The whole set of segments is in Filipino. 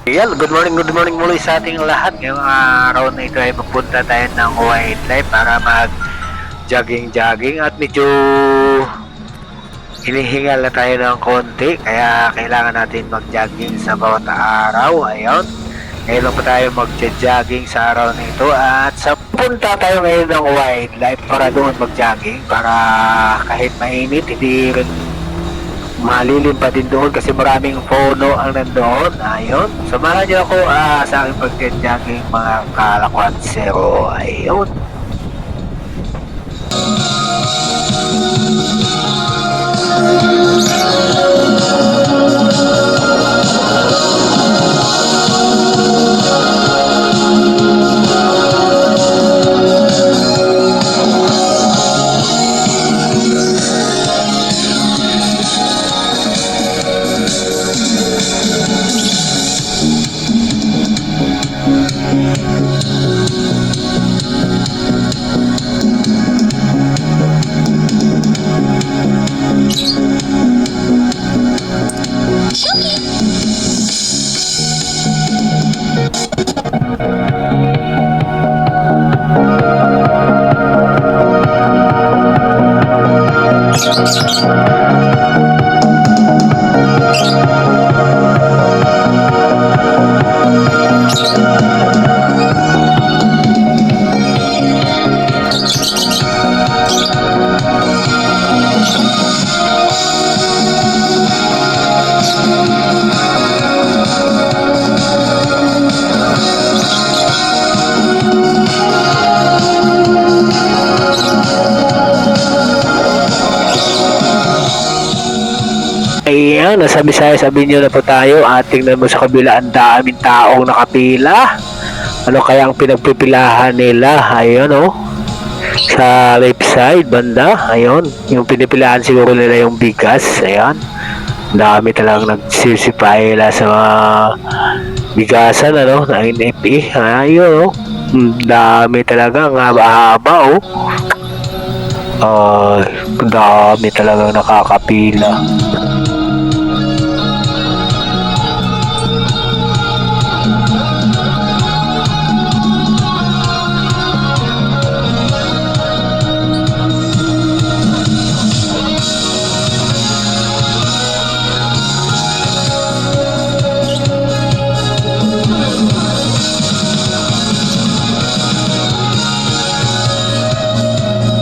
Yan, good morning muli sa ating lahat. Ngayong araw na ito ay magpunta tayo ng wildlife para mag-jogging at medyo hinihingal na tayo ng konti. Kaya kailangan natin mag-jogging sa bawat araw. Ayun. Ngayon lang pa tayo mag-jogging sa araw na ito at sa punta tayo ngayon ng wildlife para doon mag-jogging para kahit mainit, hindi rin malilim pa din doon kasi maraming puno ang nandoon. Ayun, samahan niyo ako sa aking pag-jogging mga kalakwansero. Ayun. Ayan, nasa Bisaya, sabi niyo na po tayo at tingnan mo sa kabila, ang daming taong nakapila. Ano kaya ang pinagpipilahan nila? Ayun oh, sa left side, banda. Ayun, yung pinipilahan siguro nila yung bigas. Ayan, dami talagang nagsisipayla sa mga bigasan, ano, na NFE. Ayun oh, dami talaga, ang haba-haba oh. Dami talagang nakakapila.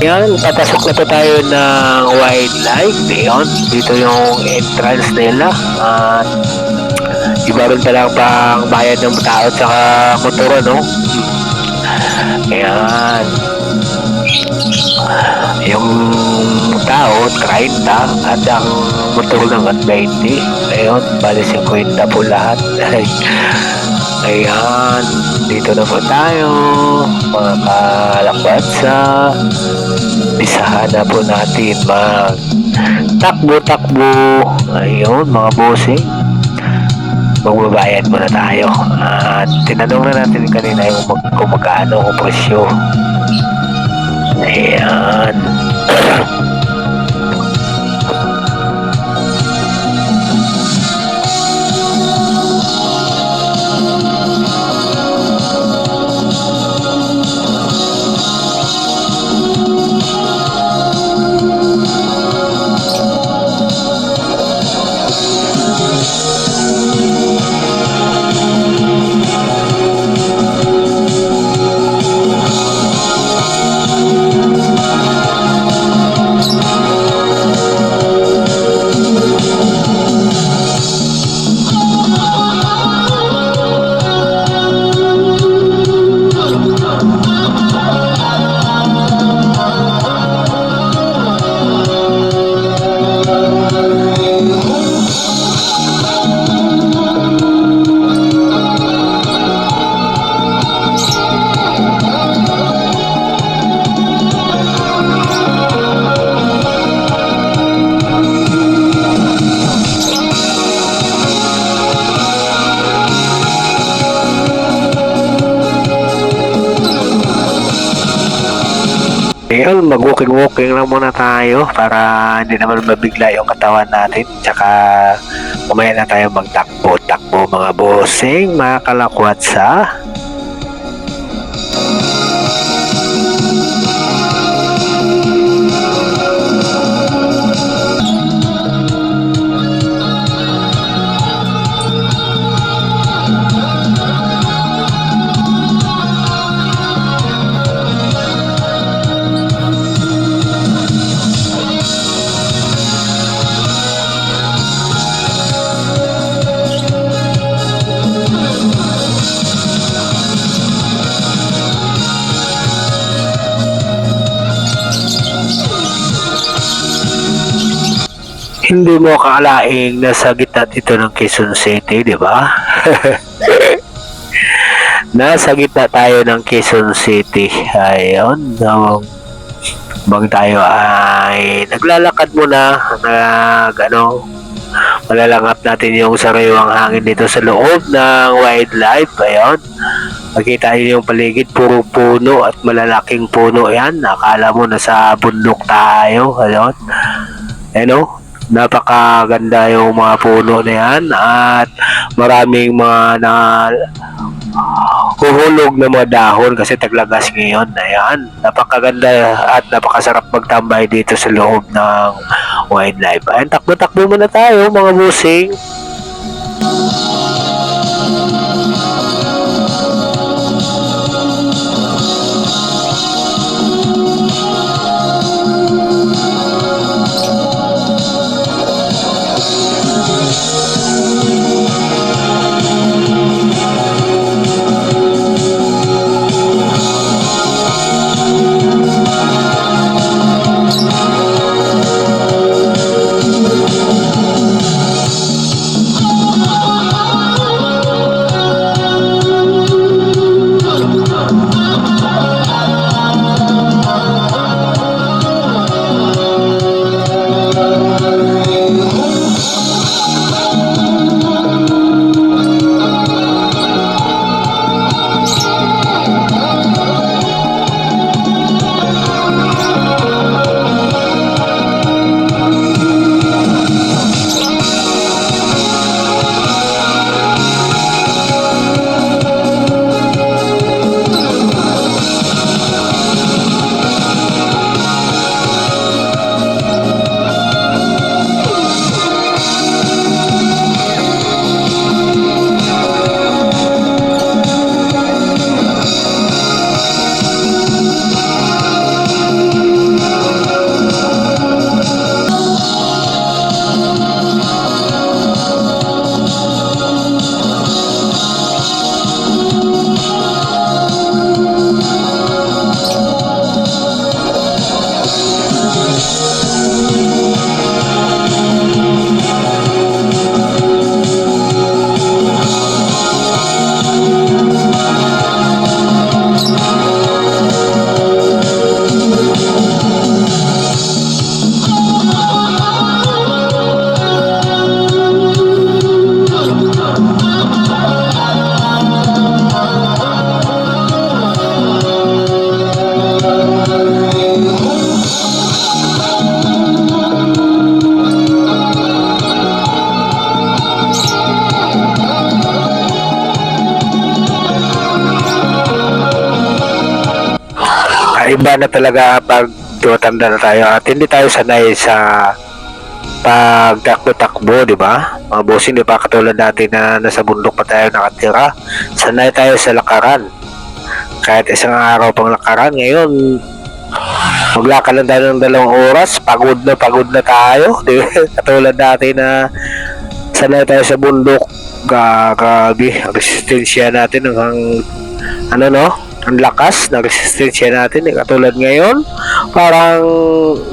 Yan, papasok na po tayo ng wildlife. Ayan, dito yung entrance nila. At iba rin talagang pang bayad ng tao at saka motor, ano? Ayan. Yung tao, 30 at ang motor naman 20. Ayan, bali 50 po lahat. Ayan, dito na po tayo, mga kalakbatsa. Isahan na po natin mag takbo-takbo. Ayun, mga bossing, magbabayad muna tayo. At tinanong na natin kanina yung kung magkano ang presyo. Ayan. Ayun, mag-walking lang muna tayo para hindi naman mabigla yung katawan natin. Tsaka Mamaya na tayo magtakbo-takbo mga bossing, mga kalakwatsa. Hindi mo akalaing nasa gitna dito ng Quezon City, di ba? Nasa gitna tayo ng Quezon City. Ayun, bang tayo ay naglalakad muna, malalangap natin yung sariwang hangin dito sa loob ng wildlife. Ayun, makita nyo yung paligid, puro puno at malalaking puno yan. Akala mo nasa bundok tayo. Ayun, napakaganda yung mga puno na yan at maraming mga huhulog na mga dahon kasi taglagas ngayon. Ayan, napakaganda at napakasarap magtambay dito sa loob ng wildlife. Ayan, takbo-takbo muna tayo mga busing. Iba na talaga pag tumatanda na tayo at hindi tayo sanay sa pagtakbo-takbo, di ba? Mga bossing, di ba katulad natin na nasa bundok pa tayo nakatira, sanay tayo sa lakaran. Kahit isang araw pang lakaran, ngayon maglakad lang tayo ng 2 oras, pagod na tayo, di ba? Katulad natin na sanay tayo sa bundok, grabe, resistensya natin hanggang ang lakas na resistensya natin katulad ngayon parang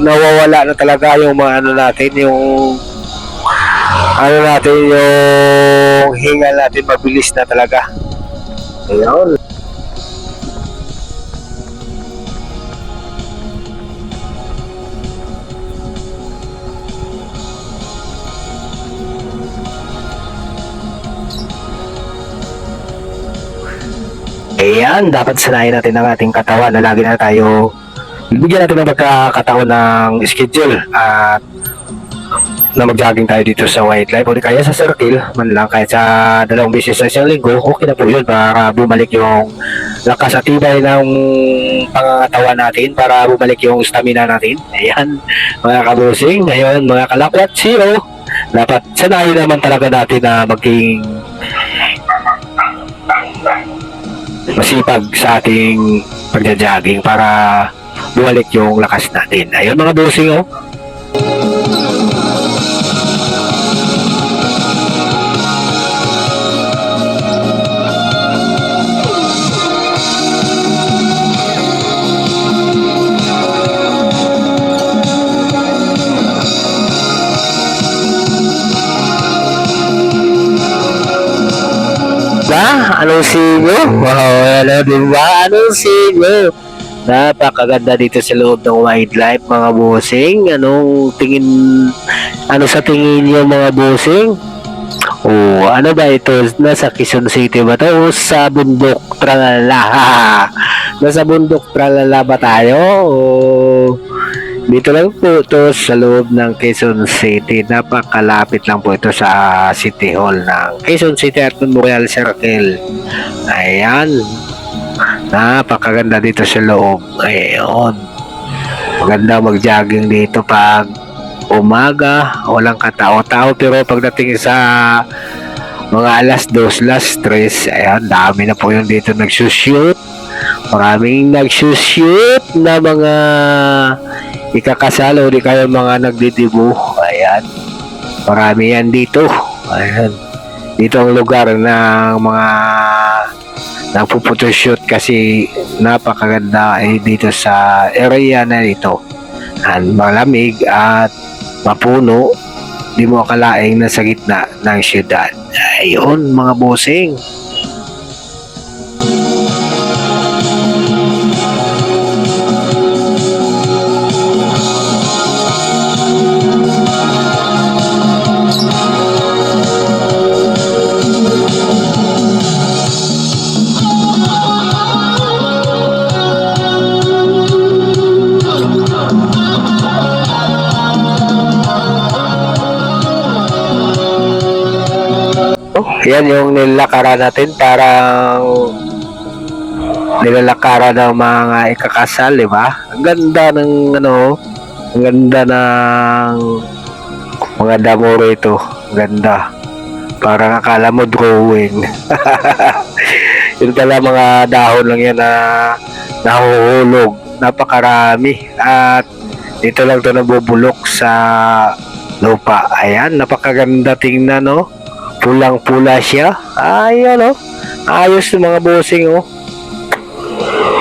nawawala na talaga yung mga yung hinga natin mabilis na talaga. Ayun. Ayan, dapat sanayin natin ang ating katawan na lagi na tayo bibigyan natin ng pagkakataon ng schedule at na mag-jogging tayo dito sa wildlife o di kaya sa circle man lang kahit sa 2 beses sa isang linggo, okay na po yun para bumalik yung lakas at tibay ng pangangatawan natin, para bumalik yung stamina natin. Ayan, mga kabusing, ngayon mga kalakwat zero, dapat sanayin naman talaga natin na maging masipag sa ating pagja-jogging para bumalik yung lakas natin. Ayun mga busing, oh. Anong sinyo? Wow, ano diba? Anong sinyo? Napakaganda dito sa loob ng wildlife, mga bossing. Ano sa tingin niyo, mga bossing? Oh, ano ba ito? Nasa Quezon City ba to? O sa bundok tralala? Nasa bundok tralala ba tayo? O dito lang po ito sa loob ng Quezon City. Napakalapit lang po ito sa City Hall ng Quezon City at Memorial Circle. Ayan. Napakaganda dito sa loob. Ayun. Maganda mag-jogging dito pag umaga. Walang katao-tao. Pero pagdating sa mga alas 2, alas 3, ayan, dami na po yung dito nagsushoot. Maraming nagsushoot na mga ikakasal o di kaya mga nagdidibo. Ayan. Marami yan dito. Ayan. Dito ang lugar ng mga nagpupotoshoot kasi napakaganda dito sa area na ito. Malamig at mapuno. Di mo akalaing nasa gitna ng syudad. Ayun mga bossing. Yan yung nilalakaran natin, parang nilalakaran ng mga ikakasal, di ba? Ang ganda ng ang ganda ng mga damo rito. Ang ganda. Parang akala mo drawing. Yun pala mga dahon lang yan na nahuhulog. Napakarami. At dito lang ito nabubulok sa lupa. Ayan, napakaganda tingnan, no? Pulang-pula siya. Ayan, oh. Ayos yung mga bossing, oh.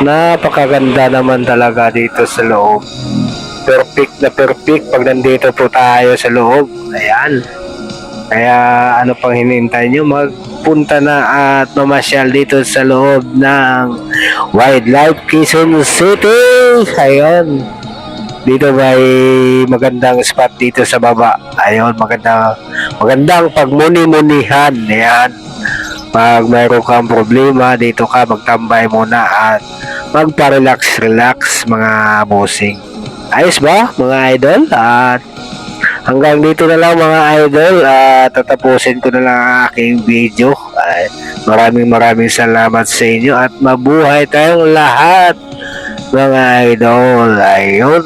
Napakaganda naman talaga dito sa loob. Perfect na perfect pag nandito po tayo sa loob. Ayan. Kaya ano pang hinihintay nyo? Magpunta na at mamasyal dito sa loob ng Wildlife Quezon City. Ayan. Dito may magandang spot dito sa baba. Ayun, magandang pagmuni-munihan. Ayan. Pag mayroon kang problema, dito ka magtambay muna at magpa-relax mga bossing. Ayos ba mga idol? At hanggang dito na lang mga idol. At tatapusin ko na lang ang aking video. Maraming salamat sa inyo at mabuhay tayong lahat mga idol. Ayun.